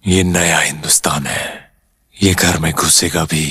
ये नया हिंदुस्तान है। ये घर में घुसेगा भी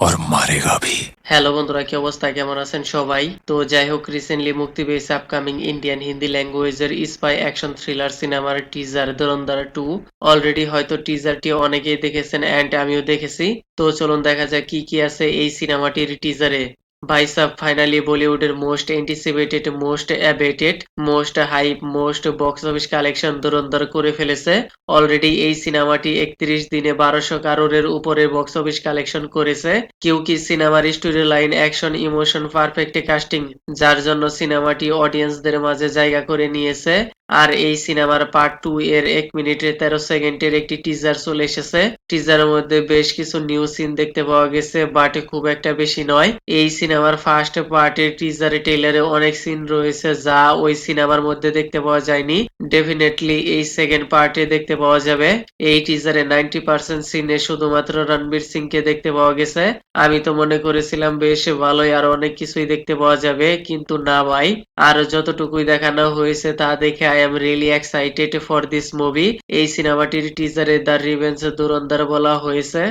और मारेगा भी। হ্যালো বন্ধুরা, কি অবস্থা? কেমন আছেন সবাই? তো যাই হোক, রিসেন্টলি মুক্তি পেয়েছে আপকামিং ইন্ডিয়ান হিন্দি ল্যাঙ্গুয়েজের স্পাই অ্যাকশন থ্রিলার সিনেমার টিজার ধুরন্ধর 2। অলরেডি হয়তো টিজারটি অনেকেই দেখেছেন এন্ড আমিও দেখেছি। তো চলুন দেখা যাক কি কি আছে এই সিনেমাটির টিজারে। ভাই সাব, ফাইনালি বলিউডের most anticipated, most awaited, most hype, most box office collection Dhurandhar করে ফেলেছে। অলরেডি এই সিনেমাটি 31 দিনে 1200 কারোরের উপরে বক্স অফিস কালেকশন করেছে। কিউকি সিনেমার story line, action, emotion, perfect casting, যার জন্য সিনেমাটি অডিয়েন্সদের মাঝে জায়গা করে নিয়েছে। আর এই সিনেমার পার্ট 2 এর 1 মিনিট 13 সেকেন্ডের একটি টিজার চলে এসেছে। টিজারের মধ্যে বেশ কিছু নিউ সিন দেখতে পাওয়া গেছে, বাট খুব একটা বেশি নয়। এই সিনেমার ফার্স্ট পার্টের টিজারে টেইলারে অনেক সিন রয়েছে যা ওই সিনেমার মধ্যে দেখতে পাওয়া যায়নি। ডেফিনেটলি এই সেকেন্ড পার্টে দেখতে পাওয়া যাবে। এই টিজারে 90% সিনে শুধুমাত্র রণবীর সিং কে দেখতে পাওয়া গেছে। আমি তো মনে করেছিলাম বেশ ভালোই আরো অনেক কিছুই দেখতে পাওয়া যাবে, কিন্তু না ভাই। আর যতটুকুই দেখানো হয়েছে তা দেখে I am really excited for this movie. এই সিনেমাটির টিজারে দ্য রিভেঞ্জ ধুরন্ধর বলা হয়েছে।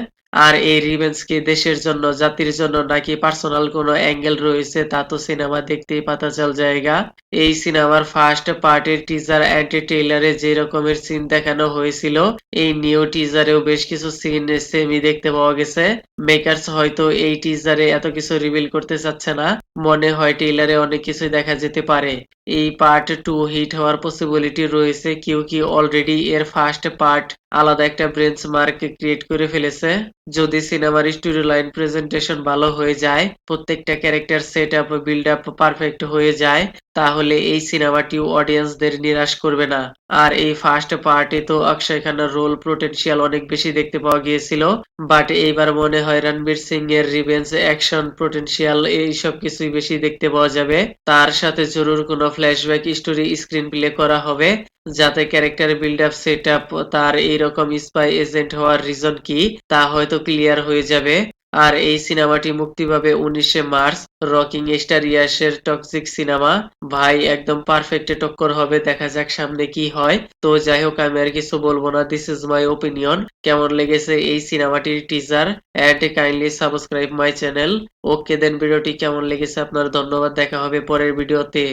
আর এই রিভেঞ্জ কি দেশের জন্য, জাতির জন্য, নাকি পার্সোনাল কোনো অ্যাঙ্গেল রয়েছে তা তো সিনেমা দেখতেই পাতা চল জায়গা। এই সিনেমার ফার্স্ট পার্টের টিজার এন্ড ট্রেইলারে যে রকমের সিন দেখানো হয়েছিল, এই নিউ টিজারেও বেশ কিছু সিন সেমই দেখতে পাওয়া গেছে। মেকার্স হয়তো এই টিজারে এত কিছু রিভিল করতে চাচ্ছে না। মনে হয় ট্রেইলারে অনেক কিছুই দেখা যেতে পারে। এই পার্ট 2 হিট হওয়ার পসিবিলিটি রয়েছে, কিউকি অলরেডি এর ফার্স্ট পার্ট আলাদা একটা বেঞ্চমার্ক ক্রিয়েট করে ফেলেছে। যদি সিনেমার স্টোরি লাইন, প্রেজেন্টেশন ভালো হয়ে যায়, প্রত্যেকটা character set up, build up perfect হয়ে যায়, তাহলে এই সিনেমাটি অডিয়েন্সদের নিরাশ করবে না। আর এই ফার্স্ট পার্টে তো অক্ষয় খান্নার রোল পোটেনশিয়াল অনেক বেশি দেখতে পাওয়া গিয়েছিল, বাট এইবার মনে হয় রণবীর সিং এর রিভেঞ্জ, অ্যাকশন, পোটেনশিয়াল এইসব কিছুই বেশি দেখতে পাওয়া যাবে। তার সাথে জরুর কোনো ফ্ল্যাশব্যাক স্টোরি স্ক্রিন প্লে করা হবে, যাতে character build up, set up, তার এইরকম স্পাই এজেন্ট হওয়ার রিজন কি তা হয়তো ক্লিয়ার হয়ে যাবে। আর এই সিনেমাটি মুক্তি পাবে 19শে মার্চ। রকিং স্টার ইয়াসের টক্সিক সিনেমা, ভাই একদম পারফেক্ট টক্কর হবে। দেখা যাক সামনে কি হয়। তো যাই হোক, আমি আর কিছু বলবো না, দিস ইজ মাই ওপিনিয়ন। কেমন লেগেছে এই সিনেমাটির teaser? And kindly subscribe my channel. Okay then, ভিডিওটি কেমন লেগেছে আপনার? ধন্যবাদ, দেখা হবে পরের ভিডিওতে।